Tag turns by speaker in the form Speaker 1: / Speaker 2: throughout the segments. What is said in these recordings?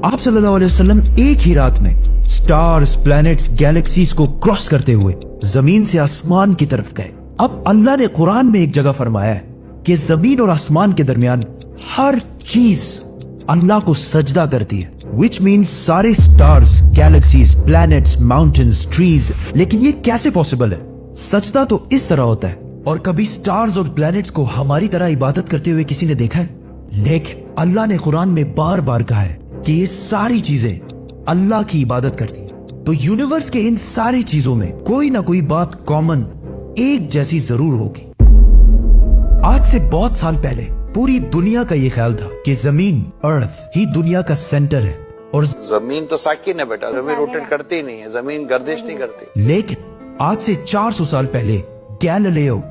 Speaker 1: आप सल्लल्लाहु अलैहि वसल्लम एक ही रात में स्टार्स, प्लैनेट्स, गैलेक्सीज को क्रॉस करते हुए जमीन से आसमान की तरफ गए। अब अल्लाह ने कुरान में एक जगह फरमाया है कि जमीन और आसमान के दरमियान हर चीज अल्लाह को सजदा करती है, विच मीन्स सारे stars, galaxies, planets, mountains, trees. लेकिन ये कैसे पॉसिबल है? सजदा तो इस तरह होता है। और कभी स्टार्स और प्लैनेट्स को हमारी तरह इबादत करते हुए किसी ने देखा है? लेकिन अल्लाह ने कुरान में बार बार कहा है कि ये सारी चीजें अल्लाह की इबादत करती हैं। तो यूनिवर्स के इन सारी चीजों में कोई ना कोई बात कॉमन, एक जैसी जरूर होगी। आज से बहुत साल पहले पूरी दुनिया का ये ख्याल था कि जमीन, अर्थ ही दुनिया का सेंटर है और
Speaker 2: जमीन तो साकिन है बेटा, जमीन रोटेट करती ही नहीं है, जमीन गर्दिश नहीं करती।
Speaker 1: लेकिन आज से 400 साल पहले गैलीलियो,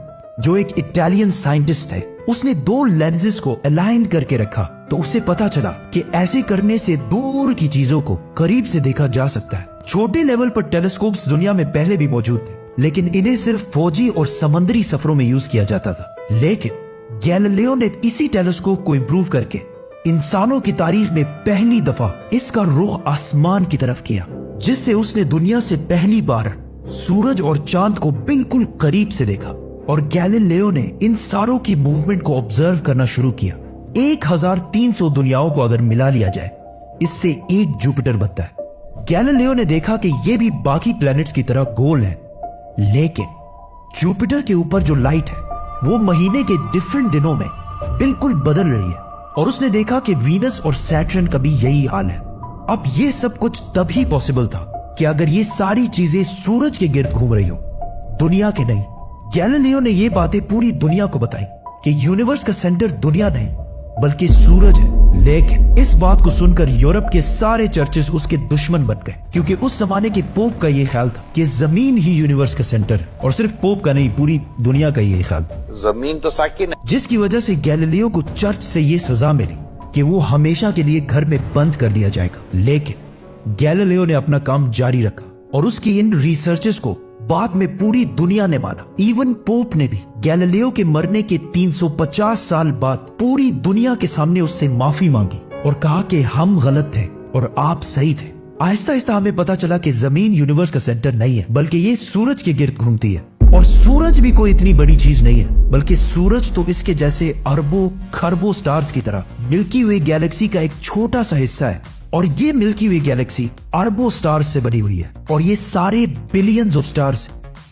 Speaker 1: जो एक इटालियन साइंटिस्ट थे, उसने दो लेंसेज को अलाइन करके रखा तो उसे पता चला कि ऐसे करने से दूर की चीजों को करीब से देखा जा सकता है। छोटे लेवल पर टेलीस्कोप्स दुनिया में पहले भी मौजूद थे, लेकिन इन्हें सिर्फ फौजी और समंदरी सफरों में यूज किया जाता था। लेकिन गैलीलियो ने इसी टेलीस्कोप को इम्प्रूव करके इंसानों की तारीख में पहली दफा इसका रुख आसमान की तरफ किया, जिससे उसने दुनिया से पहली बार सूरज और चांद को बिल्कुल करीब से देखा। और गैलीलियो ने इन सारों की मूवमेंट को ऑब्जर्व करना शुरू किया। 1300 दुनियाओं को अगर मिला लिया जाए, इससे एक जुपिटर बनता है। गैलीलियो ने देखा कि ये भी बाकी प्लैनेट्स की तरह गोल है, लेकिन जुपिटर के ऊपर जो लाइट है वो महीने के डिफरेंट दिनों में बिल्कुल बदल रही है। और उसने देखा कि वीनस और सैटर्न का भी यही हाल है। अब ये सब कुछ तभी पॉसिबल था कि अगर ये सारी चीजें सूरज के गिर्द घूम रही हो, दुनिया के नहीं। गैलीलियो ने ये बातें पूरी दुनिया को बताई कि यूनिवर्स का सेंटर दुनिया नहीं बल्कि सूरज है। लेकिन इस बात को सुनकर यूरोप के सारे चर्चेस उसके दुश्मन बन गए, क्योंकि उस जमाने के पोप का ये ख्याल था कि जमीन ही यूनिवर्स का सेंटर है। और सिर्फ पोप का नहीं, पूरी दुनिया का ये ख्याल,
Speaker 2: जमीन तो साकिन है।
Speaker 1: जिसकी वजह से गैलीलियो को चर्च से ये सजा मिली कि वो हमेशा के लिए घर में बंद कर दिया जाएगा। लेकिन गैलीलियो ने अपना काम जारी रखा और उसकी इन रिसर्चेस को बाद में पूरी दुनिया ने माना। इवन पोप ने भी गैलीलियो के मरने के 350 साल बाद पूरी दुनिया के सामने उससे माफी मांगी और कहा कि हम गलत थे और आप सही थे। आहिस्ता आहिस्ता हमें पता चला कि जमीन यूनिवर्स का सेंटर नहीं है, बल्कि ये सूरज के गिर्द घूमती है। और सूरज भी कोई इतनी बड़ी चीज नहीं है, बल्कि सूरज तो इसके जैसे अरबों खरबों स्टार्स की तरह मिल्की वे गैलेक्सी का एक छोटा सा हिस्सा है। और ये मिल्की वे गैलेक्सी अरबों स्टार्स से बनी हुई है और ये सारे बिलियंस ऑफ स्टार्स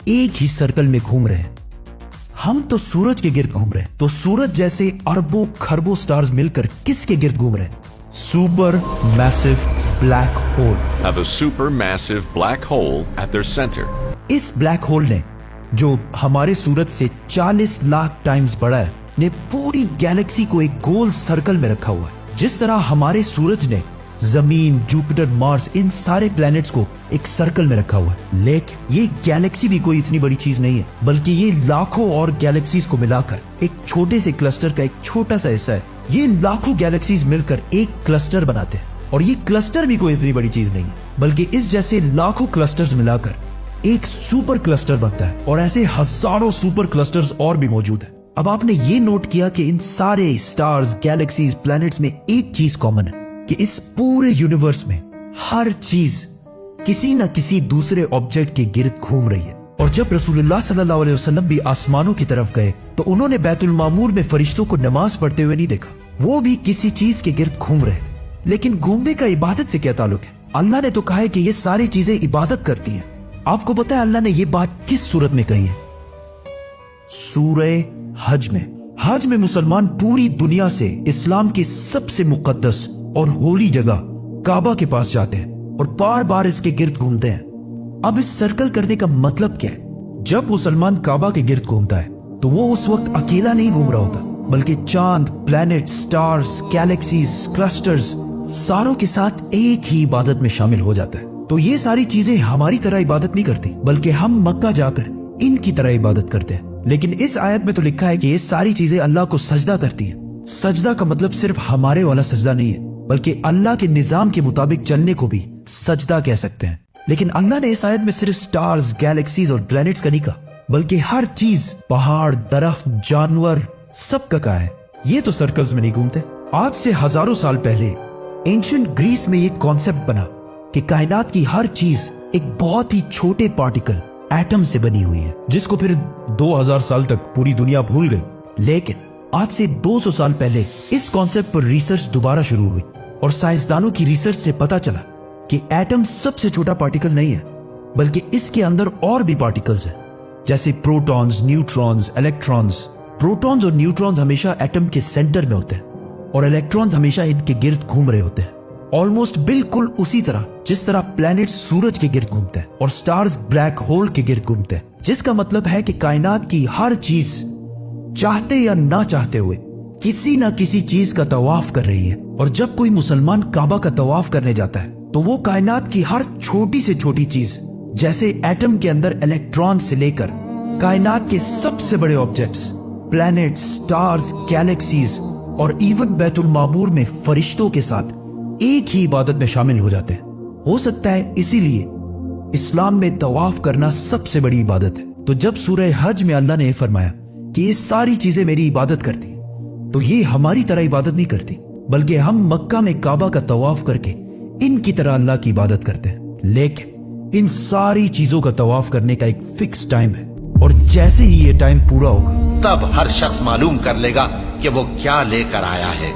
Speaker 1: एक ही सर्कल में घूम रहे हैं। हम तो सूरज के गिर्द घूम रहे हैं, तो सूरज जैसे अरबों खरबों स्टार्स मिलकर किसके गिर्द घूम रहे हैं? Super massive black hole.
Speaker 3: Have a supermassive black hole at their center.
Speaker 1: इस ब्लैक होल ने, जो हमारे सूरज से 40 लाख टाइम्स बड़ा है, ने पूरी गैलेक्सी को एक गोल सर्कल में रखा हुआ है। जिस तरह हमारे सूरज ने जमीन, जुपिटर, मार्स, इन सारे प्लैनेट्स को एक सर्कल में रखा हुआ है। लेकिन ये गैलेक्सी भी कोई इतनी बड़ी चीज नहीं है, बल्कि ये लाखों और गैलेक्सीज को मिलाकर एक छोटे से क्लस्टर का एक छोटा सा हिस्सा है। ये लाखों गैलेक्सीज मिलकर एक क्लस्टर बनाते हैं और ये क्लस्टर भी कोई इतनी बड़ी चीज नहीं है, बल्कि इस जैसे लाखों क्लस्टर्स मिलाकर एक सुपर क्लस्टर बनता है। और ऐसे हजारों सुपर क्लस्टर्स और भी मौजूद है। अब आपने ये नोट किया कि इन सारे स्टार्स, गैलेक्सीज, प्लैनेट्स में एक चीज कॉमन है कि इस पूरे यूनिवर्स में हर चीज किसी न किसी दूसरे ऑब्जेक्ट के गिर्द घूम रही है। और जब रसूलुल्लाह सल्लल्लाहु अलैहि वसल्लम भी आसमानों की तरफ गए तो उन्होंने बैतुल मामूर में फरिश्तों को नमाज पढ़ते हुए नहीं देखा। वो भी किसी चीज के गिर्द घूम रहे थे। लेकिन घूमने का इबादत से क्या ताल्लुक है? अल्लाह ने तो कहा है कि ये सारी चीजें इबादत करती हैं। आपको पता है अल्लाह ने ये बात किस सूरत में कही है? सूरह हज में। हज में मुसलमान पूरी दुनिया से इस्लाम की सबसे मुकद्दस और होली जगह काबा के पास जाते हैं और बार बार इसके गिर्द घूमते हैं। अब इस सर्कल करने का मतलब क्या है? जब मुसलमान काबा के गिर्द घूमता है तो वो उस वक्त अकेला नहीं घूम रहा होता, बल्कि चांद, प्लैनेट, स्टार्स, गैलेक्सीज, क्लस्टर्स सारों के साथ एक ही इबादत में शामिल हो जाता है। तो ये सारी चीजें हमारी तरह इबादत नहीं करती, बल्कि हम मक्का जाकर इनकी तरह इबादत करते हैं। लेकिन इस आयत में तो लिखा है कि ये सारी चीजें अल्लाह को सजदा करती हैं। सजदा का मतलब सिर्फ हमारे वाला सजदा नहीं है, बल्कि अल्लाह के निजाम के मुताबिक चलने को भी सजदा कह सकते हैं। लेकिन अल्लाह ने इस आयत में सिर्फ स्टार्स, गैलेक्सीज और प्लैनेट्स का नहीं कहा, बल्कि हर चीज, पहाड़, दरख्त, जानवर, सब का कहा है। ये तो सर्कल्स में नहीं घूमते। आज से हजारों साल पहले एंशियंट ग्रीस में ये कॉन्सेप्ट बना कि कायनात की हर चीज एक बहुत ही छोटे पार्टिकल एटम से बनी हुई है, जिसको फिर 2000 साल तक पूरी दुनिया भूल गई। लेकिन आज से 200 साल पहले इस कॉन्सेप्ट पर रिसर्च दोबारा शुरू हुई और साइंसदानों की रिसर्च से पता चला कि एटम सबसे छोटा पार्टिकल नहीं है, बल्कि इसके अंदर और भी पार्टिकल्स हैं, जैसे प्रोटॉन्स, न्यूट्रॉन्स, इलेक्ट्रॉन्स। प्रोटॉन्स और न्यूट्रॉन्स हमेशा एटम के सेंटर में होते हैं और इलेक्ट्रॉन्स हमेशा इनके गिर्द घूम रहे होते हैं, ऑलमोस्ट बिल्कुल उसी तरह जिस तरह प्लैनेट सूरज के गिर्द घूमते हैं और स्टार्स ब्लैक होल के गिर्द घूमते हैं। जिसका मतलब है कि कायनात की हर चीज चाहते या ना चाहते हुए किसी ना किसी चीज का तवाफ कर रही है। और जब कोई मुसलमान काबा का तवाफ करने जाता है तो वो कायनात की हर छोटी से छोटी चीज, जैसे एटम के अंदर इलेक्ट्रॉन से लेकर कायनात के सबसे बड़े ऑब्जेक्ट्स, प्लैनेट्स, स्टार्स, गैलेक्सीज और इवन बैतुल मामूर में फरिश्तों के साथ एक ही इबादत में शामिल हो जाते हैं। हो सकता है इसीलिए इस्लाम में तवाफ करना सबसे बड़ी इबादत है। तो जब सूरह हज में अल्लाह ने फरमाया कि ये सारी चीजें मेरी इबादत करती हैं, तो ये हमारी तरह इबादत नहीं करती, बल्कि हम मक्का में काबा का तवाफ करके इनकी तरह अल्लाह की इबादत करते हैं। लेकिन इन सारी चीजों का तवाफ करने का एक फिक्स टाइम है और जैसे ही ये टाइम पूरा होगा
Speaker 4: तब हर शख्स मालूम कर लेगा कि वो क्या लेकर आया है।